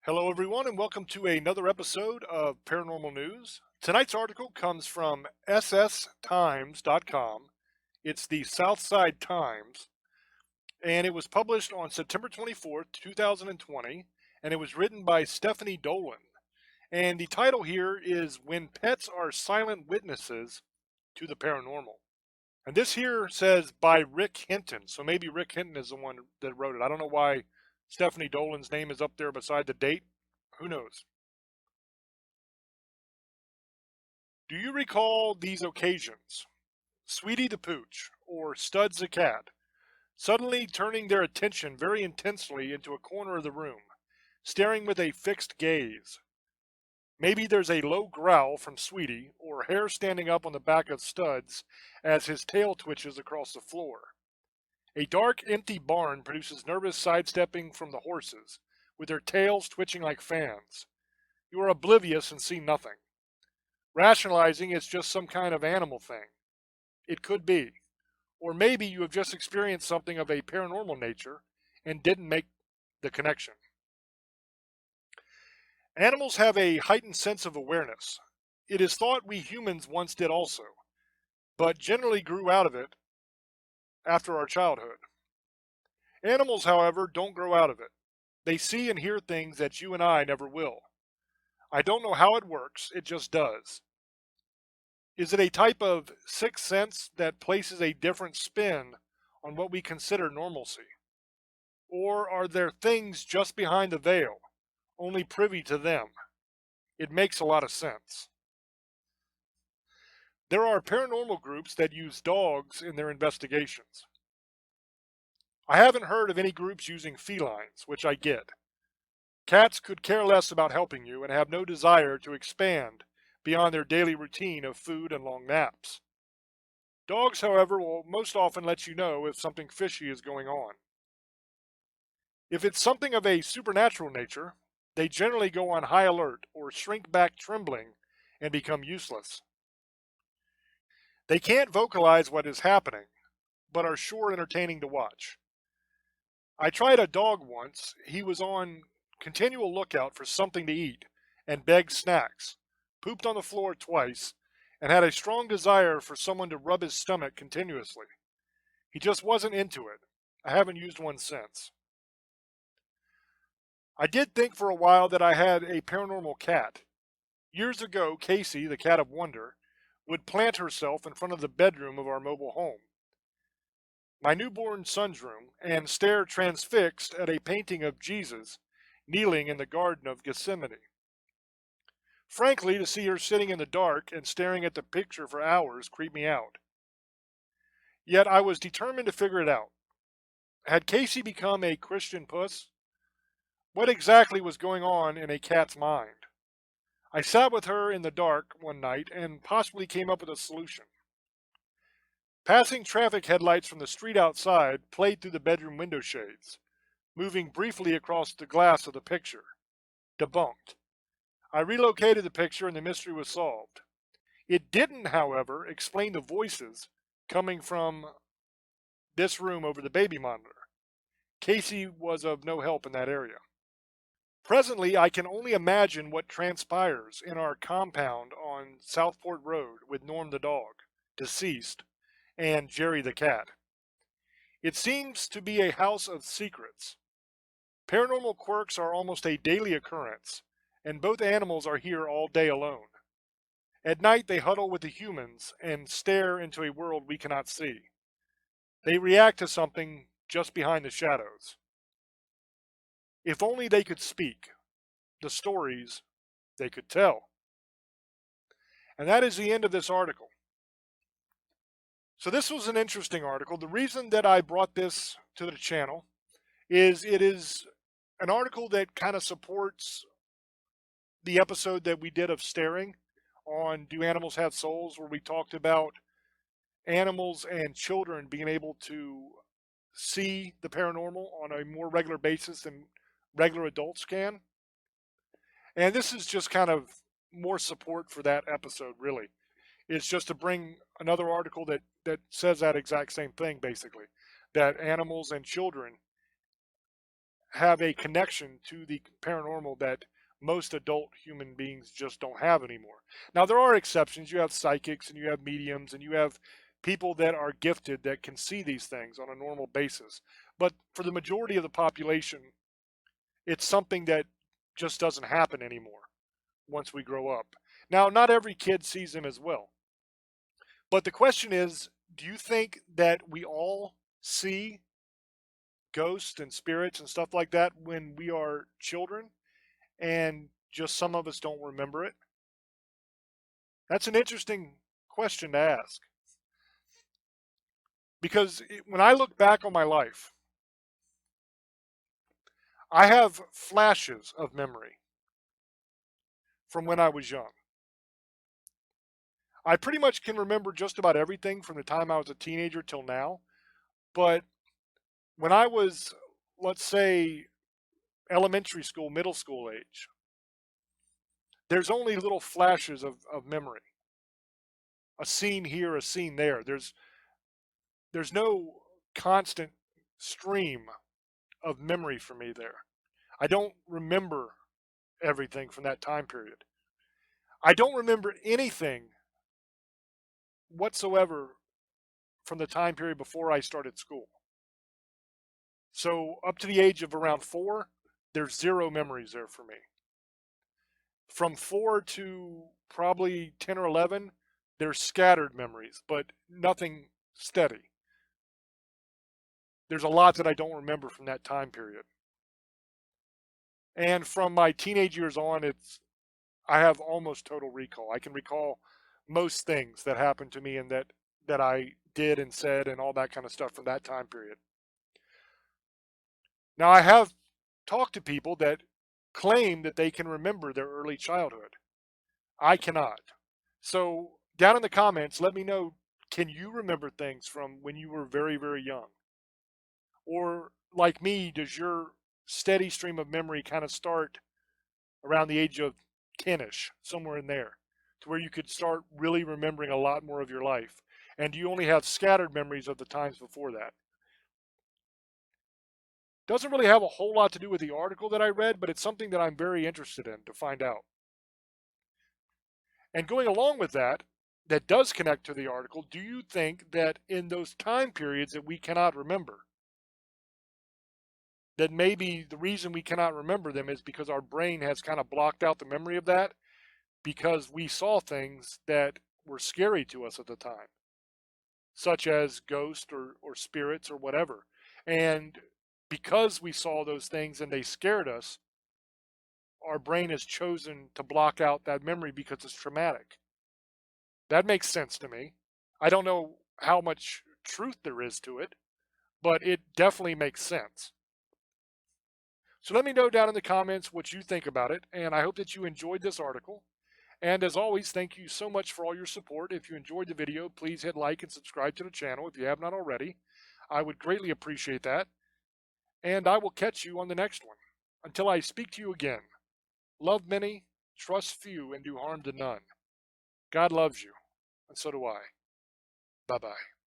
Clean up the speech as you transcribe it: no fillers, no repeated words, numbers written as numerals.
Hello, everyone, and welcome to another episode of Paranormal News. Tonight's article comes from sstimes.com. It's the Southside Times, and it was published on September 24th, 2020, and it was written by Stephanie Dolan. And the title here is When Pets Are Silent Witnesses to the Paranormal. And this here says by Rick Hinton, so maybe Rick Hinton is the one that wrote it. I don't know why Stephanie Dolan's name is up there beside the date. Who knows? Do you recall these occasions? Sweetie the Pooch, or Studs the Cat, suddenly turning their attention very intensely into a corner of the room, staring with a fixed gaze. Maybe there's a low growl from Sweetie, or hair standing up on the back of Studs as his tail twitches across the floor. A dark, empty barn produces nervous sidestepping from the horses, with their tails twitching like fans. You are oblivious and see nothing, rationalizing it's just some kind of animal thing. It could be. Or maybe you have just experienced something of a paranormal nature and didn't make the connection. Animals have a heightened sense of awareness. It is thought we humans once did also, but generally grew out of it after our childhood. Animals, however, don't grow out of it. They see and hear things that you and I never will. I don't know how it works, it just does. Is it a type of sixth sense that places a different spin on what we consider normalcy? Or are there things just behind the veil, only privy to them? It makes a lot of sense. There are paranormal groups that use dogs in their investigations. I haven't heard of any groups using felines, which I get. Cats could care less about helping you and have no desire to expand beyond their daily routine of food and long naps. Dogs, however, will most often let you know if something fishy is going on. If it's something of a supernatural nature, they generally go on high alert or shrink back trembling and become useless. They can't vocalize what is happening, but are sure entertaining to watch. I tried a dog once. He was on continual lookout for something to eat and begged snacks, pooped on the floor twice, and had a strong desire for someone to rub his stomach continuously. He just wasn't into it. I haven't used one since. I did think for a while that I had a paranormal cat. Years ago, Casey, the cat of wonder, would plant herself in front of the bedroom of our mobile home, my newborn son's room, and stare transfixed at a painting of Jesus kneeling in the Garden of Gethsemane. Frankly, to see her sitting in the dark and staring at the picture for hours creeped me out. Yet I was determined to figure it out. Had Casey become a Christian puss? What exactly was going on in a cat's mind? I sat with her in the dark one night and possibly came up with a solution. Passing traffic headlights from the street outside played through the bedroom window shades, moving briefly across the glass of the picture. Debunked. I relocated the picture and the mystery was solved. It didn't, however, explain the voices coming from this room over the baby monitor. Casey was of no help in that area. Presently, I can only imagine what transpires in our compound on Southport Road with Norm the dog, deceased, and Jerry the cat. It seems to be a house of secrets. Paranormal quirks are almost a daily occurrence, and both animals are here all day alone. At night, they huddle with the humans and stare into a world we cannot see. They react to something just behind the shadows. If only they could speak, the stories they could tell. And that is the end of this article. So this was an interesting article. The reason that I brought this to the channel is it is an article that kind of supports the episode that we did of staring on Do Animals Have Souls, where we talked about animals and children being able to see the paranormal on a more regular basis than regular adults can. And this is just kind of more support for that episode, really. It's just to bring another article that says that exact same thing, basically. That animals and children have a connection to the paranormal that most adult human beings just don't have anymore. Now, there are exceptions. You have psychics and you have mediums and you have people that are gifted that can see these things on a normal basis. But for the majority of the population, it's something that just doesn't happen anymore once we grow up. Now, not every kid sees them as well. But the question is, do you think that we all see ghosts and spirits and stuff like that when we are children and just some of us don't remember it? That's an interesting question to ask because when I look back on my life, I have flashes of memory from when I was young. I pretty much can remember just about everything from the time I was a teenager till now, but when I was, let's say, elementary school, middle school age, there's only little flashes of memory. A scene here, a scene there. There's no constant stream of memory for me there. I don't remember everything from that time period. I don't remember anything whatsoever from the time period before I started school. So up to the age of around 4, there's zero memories there for me. From 4 to probably 10 or 11, there's scattered memories, but nothing steady. There's a lot that I don't remember from that time period. And from my teenage years on, I have almost total recall. I can recall most things that happened to me and that I did and said and all that kind of stuff from that time period. Now, I have talked to people that claim that they can remember their early childhood. I cannot. So, down in the comments, let me know, can you remember things from when you were very, very young? Or, like me, does your steady stream of memory kind of start around the age of 10ish, somewhere in there, to where you could start really remembering a lot more of your life? And do you only have scattered memories of the times before that? Doesn't really have a whole lot to do with the article that I read, but it's something that I'm very interested in to find out. And going along with that, that does connect to the article, do you think that in those time periods that we cannot remember, that maybe the reason we cannot remember them is because our brain has kind of blocked out the memory of that because we saw things that were scary to us at the time, such as ghosts or spirits or whatever. And because we saw those things and they scared us, our brain has chosen to block out that memory because it's traumatic. That makes sense to me. I don't know how much truth there is to it, but it definitely makes sense. So let me know down in the comments what you think about it, and I hope that you enjoyed this article. And as always, thank you so much for all your support. If you enjoyed the video, please hit like and subscribe to the channel if you have not already. I would greatly appreciate that. And I will catch you on the next one. Until I speak to you again, love many, trust few, and do harm to none. God loves you, and so do I. Bye-bye.